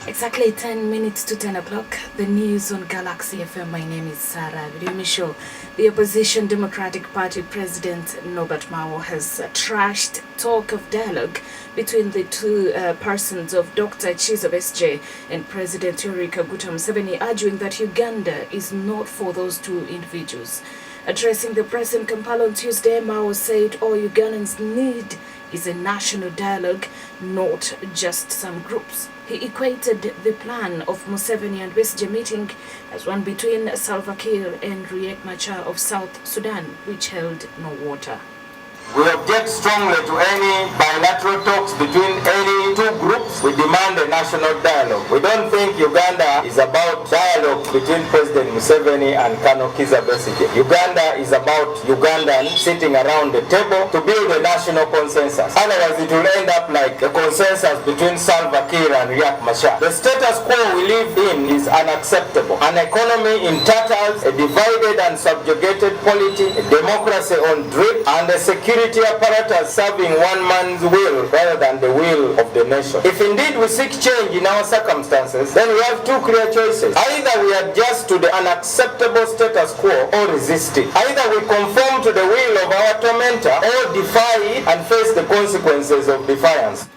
Exactly 10 minutes to 10 o'clock. The news on Galaxy FM. My name is Sarah Vidimisho. The opposition Democratic Party President Norbert Mao has trashed talk of dialogue between the two persons of Dr. Chizo Besigye and President Yoweri Kaguta Museveni, arguing that Uganda is not for those two individuals. Addressing the press in Kampala on Tuesday, Mao said all Ugandans need is a national dialogue, not just some groups. He equated the plan of Museveni and Besigye meeting as one between Salva Kiir and Riek Machar of South Sudan, which held no water. We object strongly to any bilateral talks between any two groups. We demand a national dialogue. We don't think Uganda is about dialogue between President Museveni and Colonel Kizza Besigye. Uganda is about Ugandans sitting around the table to build a national consensus. Otherwise, it will end up like a consensus between Salva Kiir and Riek Machar. The status quo we live in is unacceptable. An economy in tatters, a divided and subjugated polity, a democracy on drip, and a security apparatus serving one man's will rather than the will of the nation. If indeed we seek change in our circumstances, then we have two clear choices. Either we adjust to the unacceptable status quo or resist it. Either we conform to the will of our tormentor or defy it and face the consequences of defiance.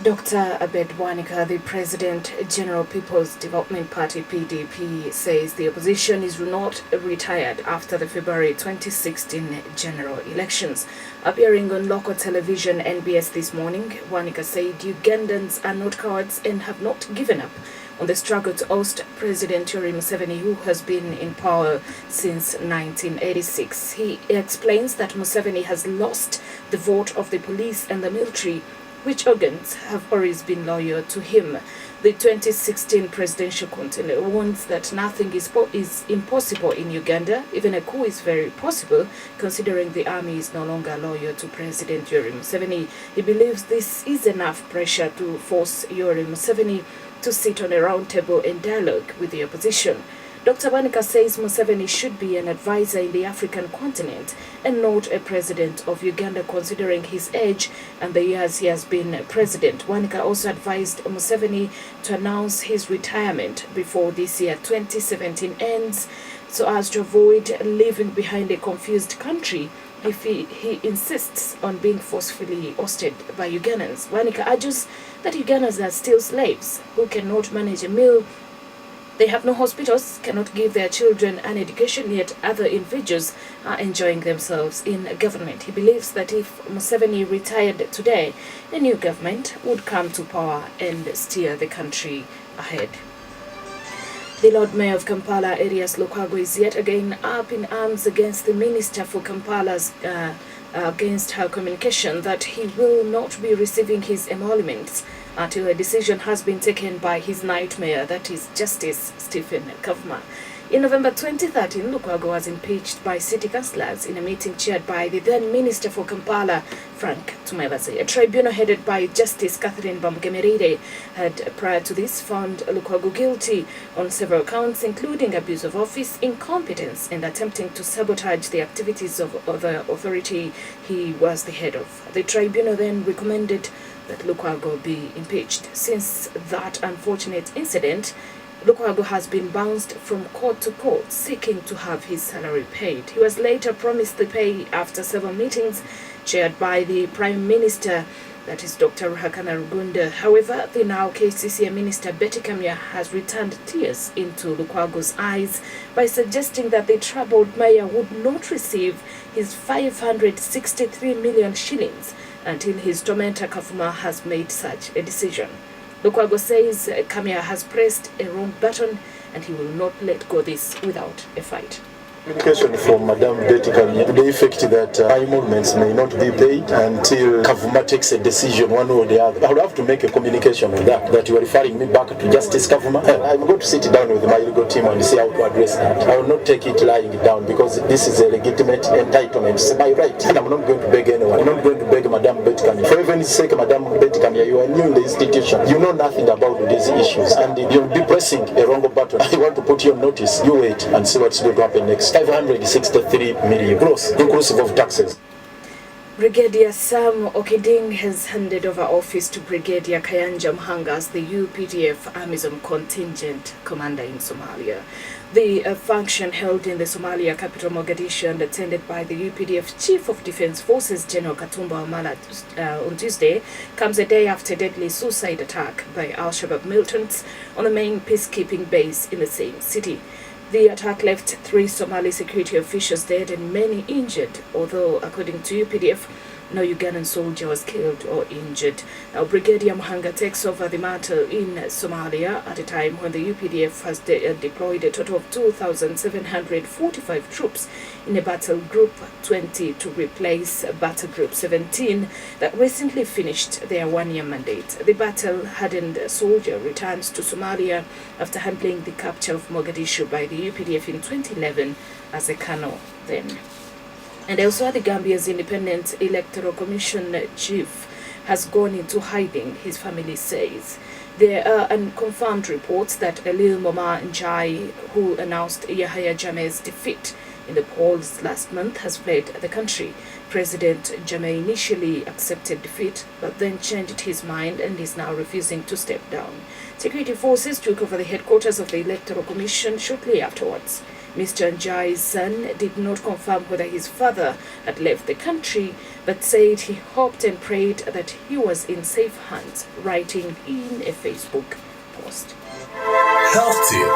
Dr. Abed Wanika, the President General People's Development Party PDP, says the opposition is not retired after the February 2016 general elections. Appearing on local television NBS this morning, Wanika said Ugandans are not cowards and have not given up on the struggle to oust President Yoweri Museveni, who has been in power since 1986. He explains that Museveni has lost the vote of the police and the military, which organs have always been loyal to him. The 2016 presidential contender warns that nothing is impossible in Uganda. Even a coup is very possible, considering the army is no longer loyal to President Yoweri Museveni. He believes this is enough pressure to force Yoweri Museveni to sit on a round table and dialogue with the opposition. Dr. Wanika says Museveni should be an advisor in the African continent and not a president of Uganda, considering his age and the years he has been president. Wanika also advised Museveni to announce his retirement before this year 2017 ends, so as to avoid leaving behind a confused country if he insists on being forcefully ousted by Ugandans. Wanika argues that Ugandans are still slaves who cannot manage a meal. They have no hospitals, cannot give their children an education, yet other individuals are enjoying themselves in government. He believes that if Museveni retired today, a new government would come to power and steer the country ahead. The Lord Mayor of Kampala, Erias Lukwago, is yet again up in arms against the Minister for Kampala's against her communication that he will not be receiving his emoluments until a decision has been taken by his nightmare, that is Justice Stephen Kavuma. In November 2013, Lukwago was impeached by city councillors in a meeting chaired by the then Minister for Kampala, Frank Tumwebaze. A tribunal headed by Justice Catherine Bamugemerire had prior to this found Lukwago guilty on several counts, including abuse of office, incompetence, and attempting to sabotage the activities of the authority he was the head of. The tribunal then recommended that Lukwago be impeached. Since that unfortunate incident, Lukwago has been bounced from court to court, seeking to have his salary paid. He was later promised the pay after several meetings chaired by the Prime Minister, that is Dr. Ruhakana Rugunda. However, the now KCCA Minister Betty Kamya has returned tears into Lukwago's eyes by suggesting that the troubled mayor would not receive his 563 million shillings until his tormentor Kavuma has made such a decision. Lukwago says Kamya has pressed a wrong button and he will not let go this without a fight. Communication from Madam Betty Kamya to the effect that emoluments may not be paid until Kavuma takes a decision one way or the other. I would have to make a communication with that you are referring me back to Justice Kavuma. I'm going to sit down with my legal team and see how to address that. I will not take it lying down because this is a legitimate entitlement. It's my right. And I'm not going to beg anyone. I'm not going to beg Madam Betty Kamya. For heaven's sake, Madam Betty Kamya, you are new in the institution. You know nothing about these issues. And you'll be pressing a wrong button. I want to put you on notice. You wait and see what's going to happen next. 563 million gross, inclusive of taxes. Brigadier Sam Okiding has handed over office to Brigadier Kayanja Mhanga as the UPDF AMISOM contingent commander in Somalia. The function held in the Somalia capital Mogadishu and attended by the UPDF Chief of Defense Forces General Katumba Wamala on Tuesday comes a day after a deadly suicide attack by Al-Shabaab militants on the main peacekeeping base in the same city. The attack left 3 Somali security officials dead and many injured, although according to UPDF, no Ugandan soldier was killed or injured. Now, Brigadier Mhanga takes over the matter in Somalia at a time when the UPDF has deployed a total of 2,745 troops in a battle group 20 to replace battle group 17 that recently finished their one-year mandate. The battle-hardened soldier returns to Somalia after handling the capture of Mogadishu by the UPDF in 2011 as a colonel then. And elsewhere, the Gambia's Independent Electoral Commission chief has gone into hiding, his family says. There are unconfirmed reports that Elil Moma Njai, who announced Yahya Jammeh's defeat in the polls last month, has fled the country. President Jammeh initially accepted defeat, but then changed his mind and is now refusing to step down. Security forces took over the headquarters of the Electoral Commission shortly afterwards. Mr. Njai's son did not confirm whether his father had left the country, but said he hoped and prayed that he was in safe hands, writing in a Facebook post. Health Tip.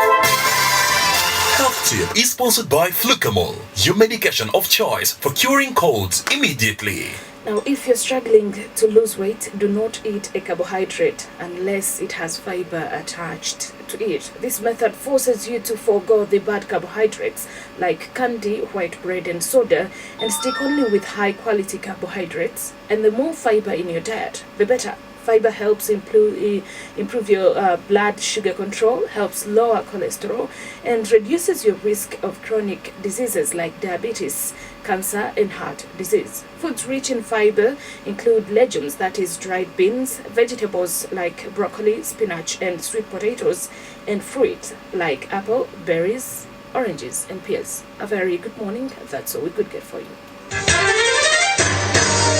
Health Tip is sponsored by Flucamol, your medication of choice for curing colds immediately. Now, if you're struggling to lose weight, do not eat a carbohydrate unless it has fiber attached to it. This method forces you to forego the bad carbohydrates like candy, white bread and soda and stick only with high-quality carbohydrates. And the more fiber in your diet, the better. Fiber helps improve your blood sugar control, helps lower cholesterol, and reduces your risk of chronic diseases like diabetes, cancer, and heart disease. Foods rich in fiber include legumes, that is dried beans, vegetables like broccoli, spinach, and sweet potatoes, and fruit like apple, berries, oranges, and pears. A very good morning. That's all we could get for you.